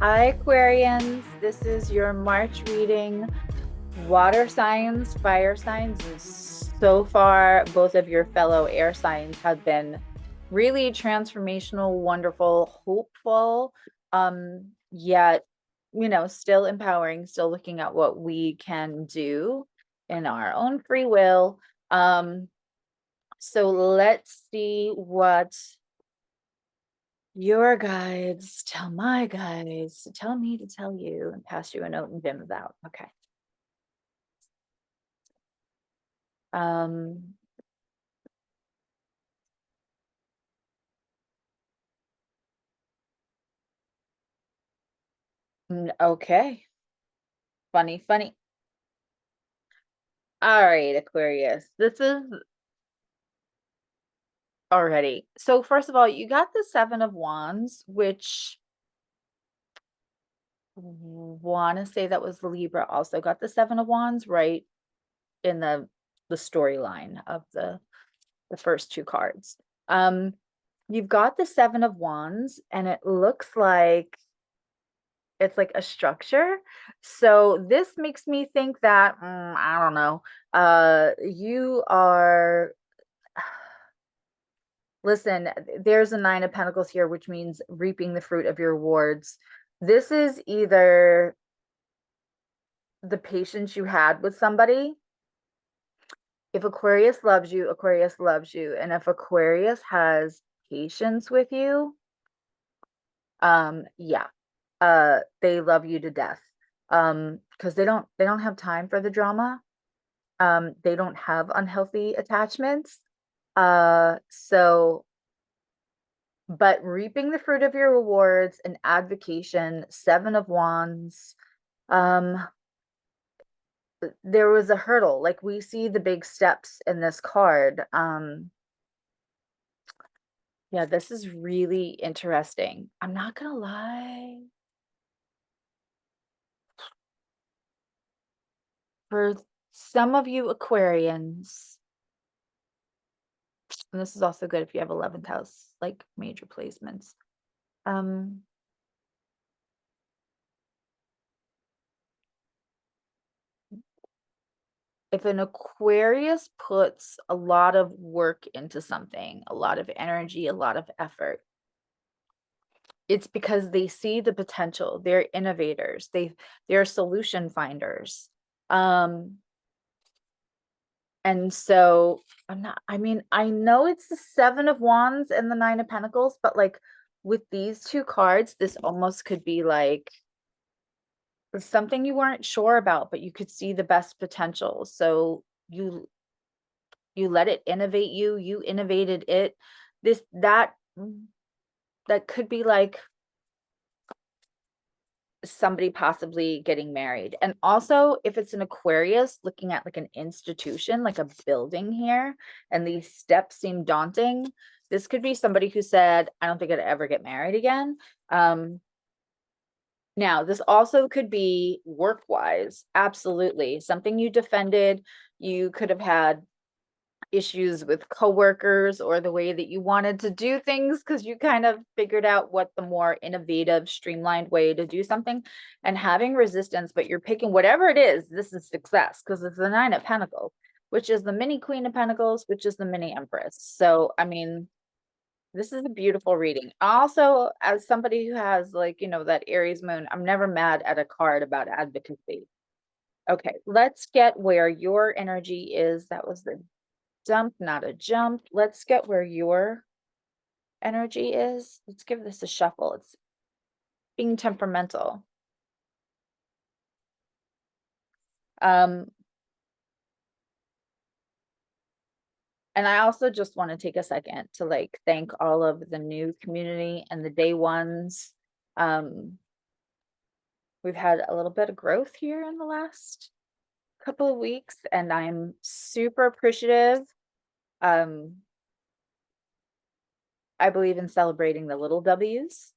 Hi, Aquarians. This is your March reading. Water signs, fire signs, and so far, both of your fellow air signs have been really transformational, wonderful, hopeful, yet, still empowering, still looking at what we can do in our own free will. So let's see what your guides tell my guides to tell me to tell you and pass you a note and dim about. Okay. Um, okay. Funny, funny. All right, Aquarius. This is already. So first of all, you got the Seven of Wands, which want to say that was Libra also got the Seven of Wands right in the storyline of the first two cards. You've got the Seven of Wands, and it looks like it's like a structure. So this makes me think that I don't know. You are listen, there's a Nine of Pentacles here, which means reaping the fruit of your rewards. This is either the patience you had with somebody. If Aquarius loves you, Aquarius loves you. And if Aquarius has patience with you, yeah, they love you to death. Because they don't have time for the drama. They don't have unhealthy attachments. So but reaping the fruit of your rewards and advocation, Seven of Wands, um, there was a hurdle. Like we see the big steps in this card. Yeah, this is really interesting. I'm not gonna lie. For some of you Aquarians, and this is also good if you have 11th house, like major placements. If an Aquarius puts a lot of work into something, a lot of energy, a lot of effort, it's because they see the potential. They're innovators. They're solution finders. And so I know it's the Seven of Wands and the Nine of Pentacles, but like with these two cards, this almost could be like something you weren't sure about, but you could see the best potential. So you let it innovate you, you innovated it. That could be like somebody possibly getting married. And also, if it's an Aquarius looking at like an institution, like a building here, and these steps seem daunting, this could be somebody who said, I don't think I'd ever get married again. Now, this also could be work-wise, absolutely. Something you defended, you could have had issues with coworkers or the way that you wanted to do things because you kind of figured out what the more innovative, streamlined way to do something and having resistance, but you're picking whatever it is, this is success because it's the Nine of Pentacles, which is the mini Queen of Pentacles, which is the mini Empress. So, I mean, this is a beautiful reading. Also, as somebody who has like, that Aries moon, I'm never mad at a card about advocacy. Okay, let's get where your energy is. That was the dump, not a jump. Let's get where your energy is. Let's give this a shuffle. It's being temperamental. Um, and I also just want to take a second to like thank all of the new community and the day ones. We've had a little bit of growth here in the last couple of weeks, and I'm super appreciative. I believe in celebrating the little W's.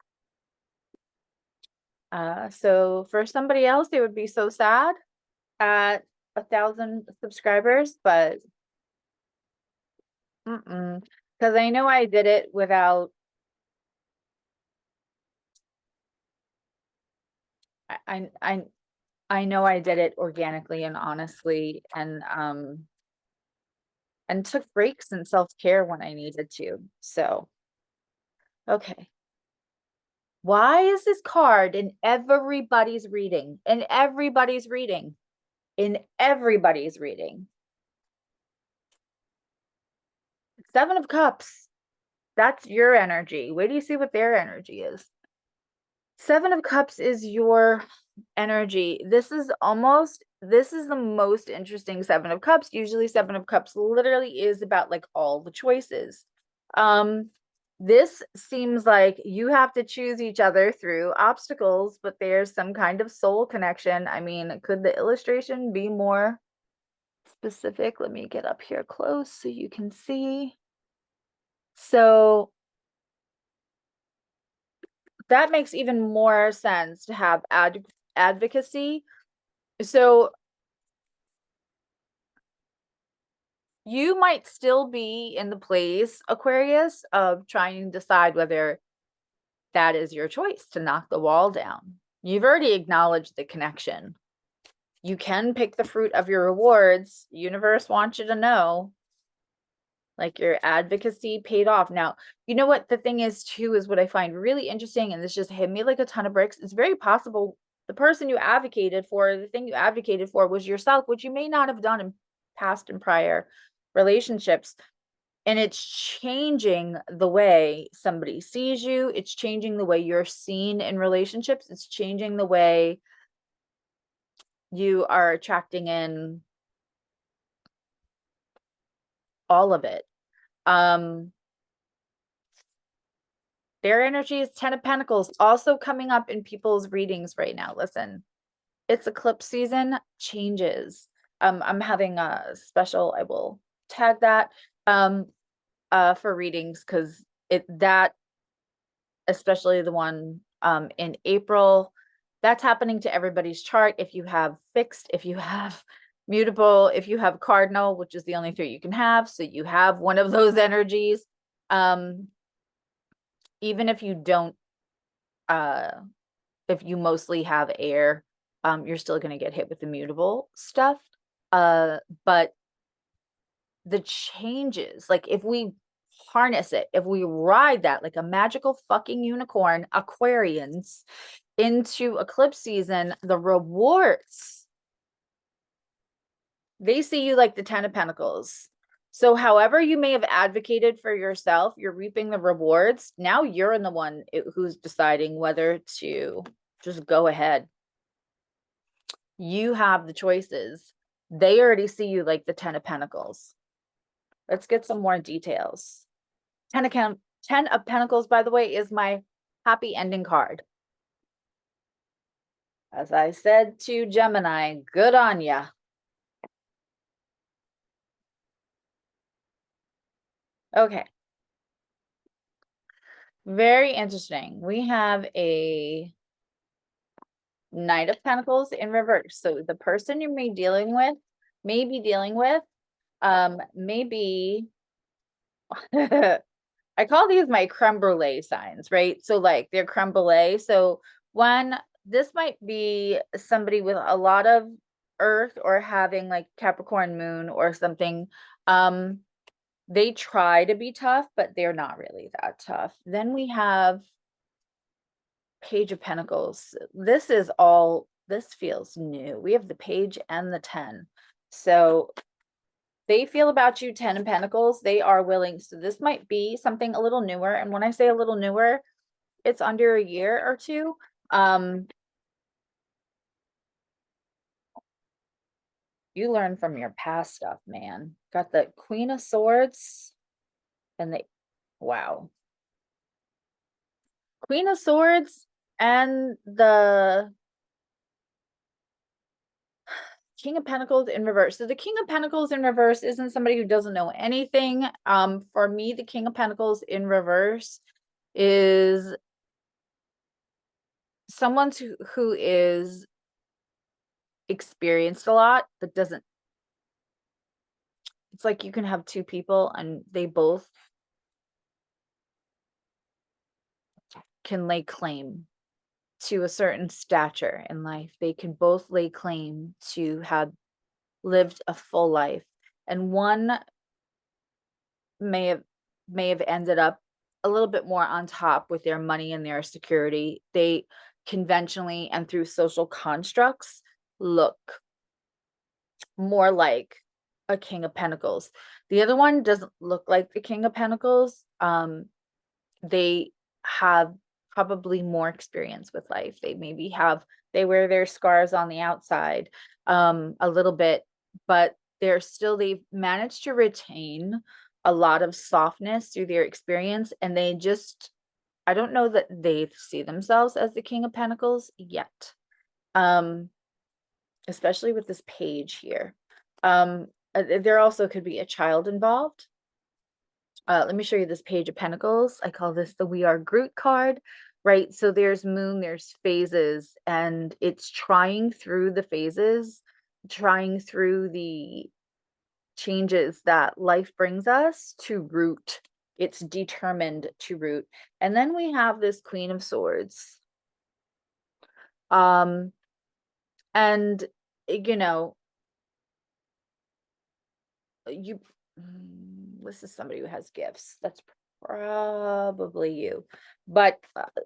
So for somebody else, they would be so sad at 1,000 subscribers, but because I know I did it without I know I did it organically and honestly, and took breaks and self-care when I needed to. So, okay. Why is this card in everybody's reading? In everybody's reading. In everybody's reading. Seven of Cups. That's your energy. Wait do you see what their energy is? Seven of Cups is your energy. This is the most interesting Seven of Cups. Usually Seven of Cups literally is about like all the choices. This seems like you have to choose each other through obstacles, but there's some kind of soul connection. I mean, could the illustration be more specific? Let me get up here close so you can see. So that makes even more sense to have advocacy. So you might still be in the place, Aquarius, of trying to decide whether that is your choice to knock the wall down. You've already acknowledged the connection. You can pick the fruit of your rewards. Universe wants you to know, like, your advocacy paid off. Now, you know what the thing is too, is what I find really interesting, and this just hit me like a ton of bricks. It's very possible the person you advocated for, the thing you advocated for was yourself, which you may not have done in past and prior relationships. And it's changing the way somebody sees you. It's changing the way you're seen in relationships. It's changing the way you are attracting in all of it. Their energy is 10 of Pentacles, also coming up in people's readings right now. Listen, it's eclipse season, changes. I'm having a special, I will tag that for readings, because that, especially the one in April, that's happening to everybody's chart. If you have fixed, if you have mutable, if you have cardinal, which is the only three you can have, so you have one of those energies. Even if you don't, if you mostly have air, you're still going to get hit with the mutable stuff. But the changes, like if we harness it, if we ride that like a magical fucking unicorn, Aquarians, into eclipse season, the rewards, they see you like the 10 of Pentacles. So however you may have advocated for yourself, you're reaping the rewards. Now you're in the one who's deciding whether to just go ahead. You have the choices. They already see you like the 10 of Pentacles. Let's get some more details. 10 of Pentacles, by the way, is my happy ending card. As I said to Gemini, good on ya. Okay. Very interesting. We have a Knight of Pentacles in reverse. So the person you may be dealing with, maybe I call these my creme brulee signs, right? So like they're creme brulee. So this might be somebody with a lot of earth or having like Capricorn moon or something. They try to be tough, but they're not really that tough. Then we have Page of Pentacles. This feels new. We have the Page and the 10. So they feel about you 10 of Pentacles. They are willing. So this might be something a little newer. And when I say a little newer, it's under a year or two. You learn from your past stuff, man. Got the Queen of Swords and wow. Queen of Swords and the King of Pentacles in reverse. So the King of Pentacles in reverse isn't somebody who doesn't know anything. For me, the King of Pentacles in reverse is someone who is experienced a lot, but doesn't. It's like you can have two people and they both can lay claim to a certain stature in life. They can both lay claim to have lived a full life, and one may have ended up a little bit more on top with their money and their security. They conventionally and through social constructs look more like a King of Pentacles. The other one doesn't look like the King of Pentacles. They have probably more experience with life. They wear their scars on the outside a little bit, but they've managed to retain a lot of softness through their experience, and I don't know that they see themselves as the King of Pentacles yet. Especially with this page here. There also could be a child involved. Let me show you this page of Pentacles. I call this the We Are Groot card, right? So there's moon, there's phases, and it's trying through the phases, trying through the changes that life brings us to root. It's determined to root. And then we have this Queen of Swords. And you know, this is somebody who has gifts. That's probably you, but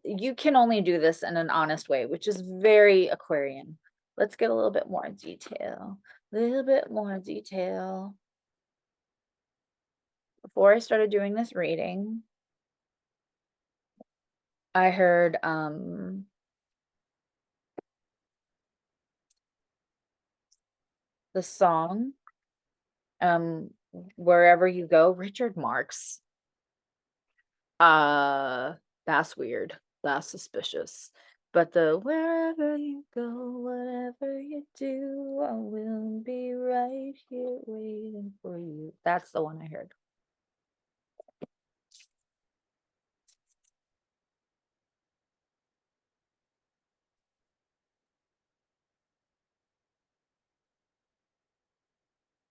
you can only do this in an honest way, which is very Aquarian. Let's get a little bit more detail. Before I started doing this reading, I heard the song Wherever You Go, Richard Marx. That's weird. That's suspicious. But the wherever you go, whatever you do, I will be right here waiting for you. That's the one I heard.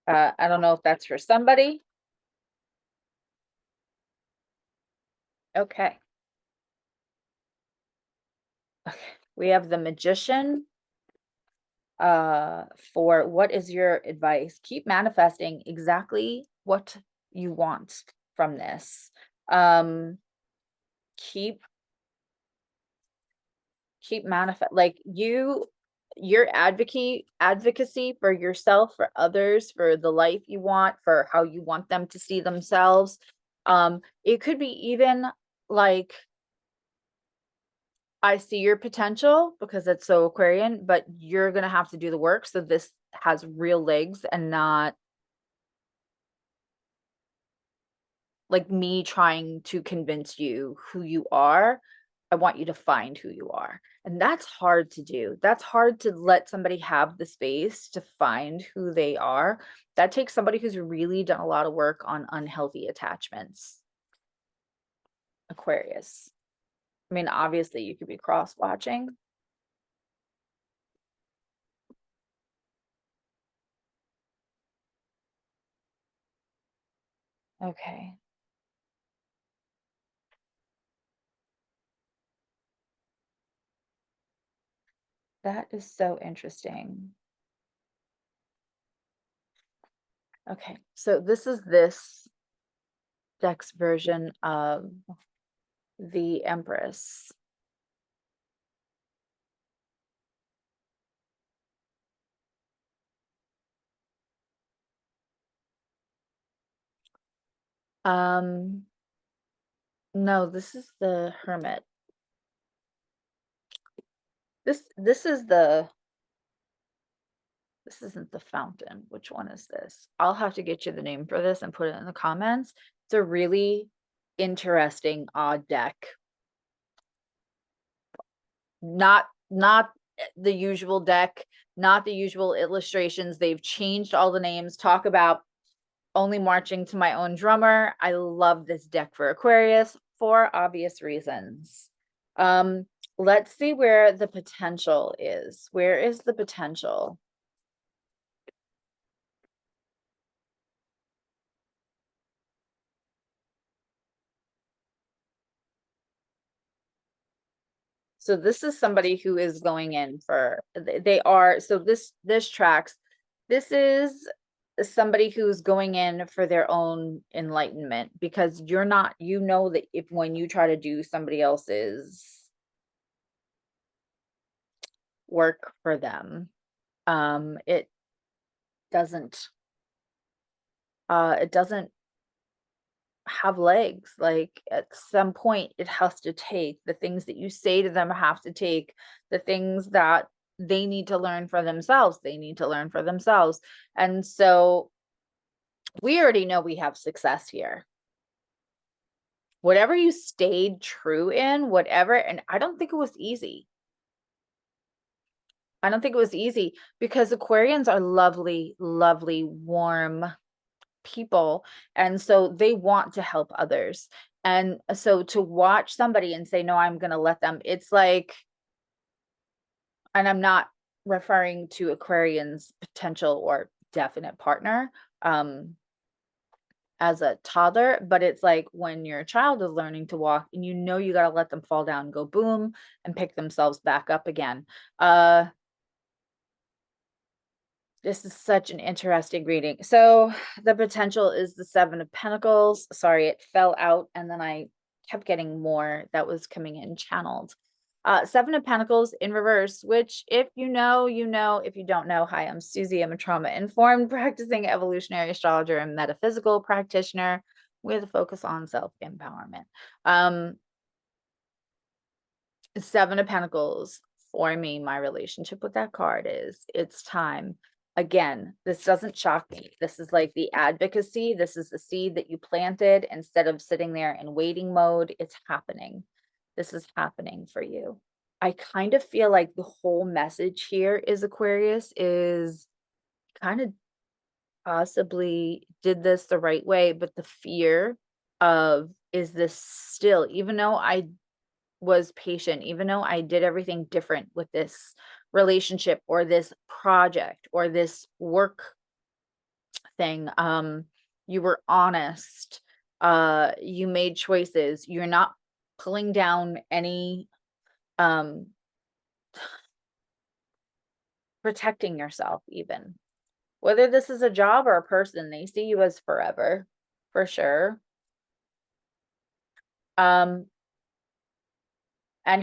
I don't know if that's for somebody. Okay. Okay. We have the Magician. For what is your advice? Keep manifesting exactly what you want from this. Keep manifest, like your advocacy for yourself, for others, for the life you want, for how you want them to see themselves. It could be even like, I see your potential because it's so Aquarian, but you're gonna have to do the work, so this has real legs and not like me trying to convince you who you are. I want you to find who you are. And that's hard to do. That's hard to let somebody have the space to find who they are. That takes somebody who's really done a lot of work on unhealthy attachments. Aquarius. I mean, obviously you could be cross watching. Okay. That is so interesting. Okay, so this is this deck's version of the Empress. No, this is the Hermit. This isn't the Fountain. Which one is this? I'll have to get you the name for this and put it in the comments. It's a really interesting odd deck. Not the usual deck, not the usual illustrations. They've changed all the names. Talk about only marching to my own drummer. I love this deck for Aquarius for obvious reasons. Let's see where the potential is. Where is the potential? So this is somebody who is going in for, they are, so this tracks, this is somebody who's going in for their own enlightenment, because you're not, you know, that if when you try to do somebody else's work for them, it doesn't it doesn't have legs. Like at some point it has to take, the things that you say to them have to take, the things that they need to learn for themselves, they need to learn for themselves. And so we already know we have success here. Whatever you stayed true in, whatever, and I don't think it was easy. I don't think it was easy, because Aquarians are lovely, lovely, warm people. And so they want to help others. And so to watch somebody and say, no, I'm going to let them, it's like, and I'm not referring to Aquarians' potential or definite partner as a toddler, but it's like when your child is learning to walk and you know you got to let them fall down, go boom, and pick themselves back up again. This is such an interesting reading. So the potential is the Seven of Pentacles. Sorry, it fell out and then I kept getting more that was coming in channeled. Seven of Pentacles in reverse, which if you know, you know. If you don't know, hi, I'm Susie. I'm a trauma-informed practicing evolutionary astrologer and metaphysical practitioner with a focus on self-empowerment. Seven of Pentacles, for me, my relationship with that card is, it's time. Again, this doesn't shock me. This is like the advocacy. This is the seed that you planted. Instead of sitting there in waiting mode, it's happening. This is happening for you. I kind of feel like the whole message here is, Aquarius, is kind of possibly did this the right way, but the fear of, is this still, even though I was patient, even though I did everything different with this relationship or this project or this work thing, you were honest, you made choices, you're not pulling down any, protecting yourself, even whether this is a job or a person, they see you as forever, for sure. And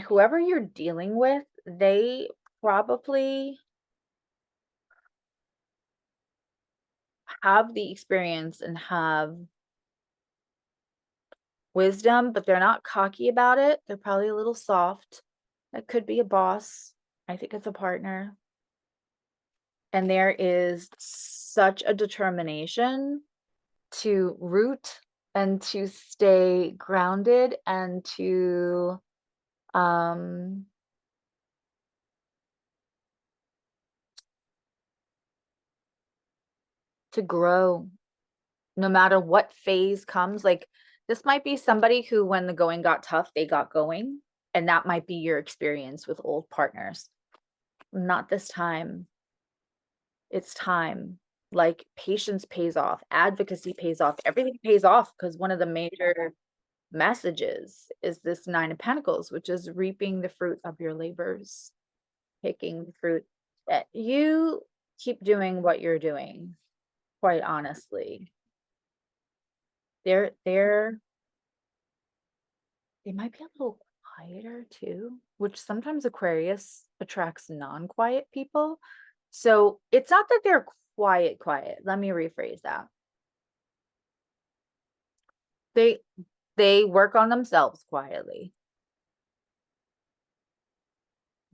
whoever you're dealing with, they probably have the experience and have wisdom, but they're not cocky about it. They're probably a little soft. That could be a boss. I think it's a partner. And there is such a determination to root and to stay grounded and to grow no matter what phase comes. Like this might be somebody who, when the going got tough, they got going. And that might be your experience with old partners. Not this time. It's time. Like patience pays off, advocacy pays off, everything pays off, because one of the major messages is this Nine of Pentacles, which is reaping the fruit of your labors, picking the fruit. That you keep doing what you're doing, quite honestly. They might be a little quieter too, which sometimes Aquarius attracts non-quiet people. So it's not that they're quiet. Let me rephrase that. They work on themselves quietly.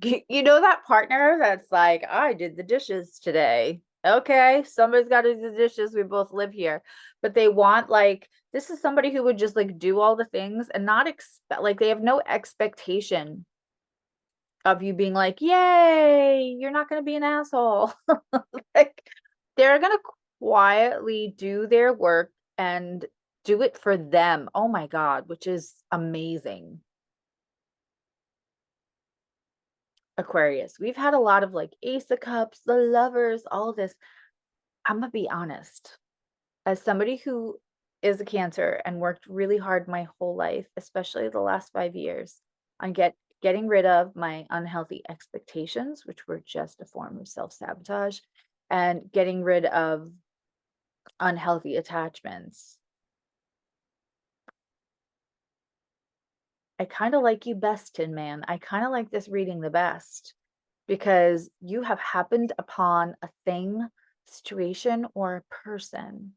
You know that partner that's like, I did the dishes today. Okay, somebody's got to do the dishes. We both live here. But they want, like, this is somebody who would just like do all the things and not expect, like they have no expectation of you being like, yay, you're not going to be an asshole. Like they're going to quietly do their work and do it for them. Oh my God, which is amazing. Aquarius, we've had a lot of like Ace of Cups, the Lovers, all of this. I'm gonna be honest, as somebody who is a Cancer and worked really hard my whole life, especially the last 5 years, on getting rid of my unhealthy expectations, which were just a form of self-sabotage, and getting rid of unhealthy attachments. I kind of like you best, Tin Man. I kind of like this reading the best because you have happened upon a thing, situation, or a person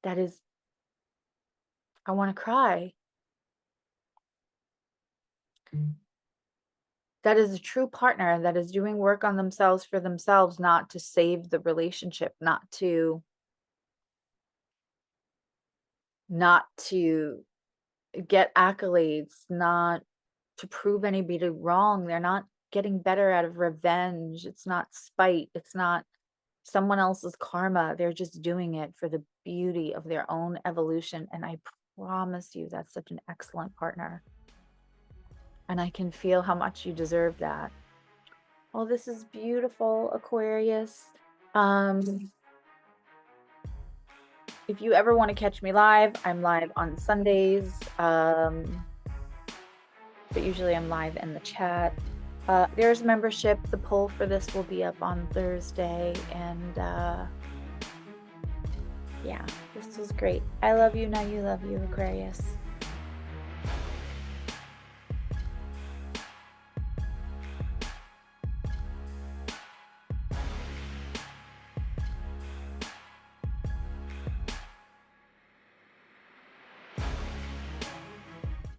that is, I want to cry. That is a true partner that is doing work on themselves for themselves, not to save the relationship, not to get accolades, not to prove anybody wrong. They're not getting better out of revenge. It's not spite. It's not someone else's karma. They're just doing it for the beauty of their own evolution. And I promise you, that's such an excellent partner. And I can feel how much you deserve that. Oh, this is beautiful, Aquarius. If you ever want to catch me live, I'm live on Sundays. But usually I'm live in the chat. There's membership. The poll for this will be up on Thursday. And yeah, this was great. I love you. Now you love you, Aquarius.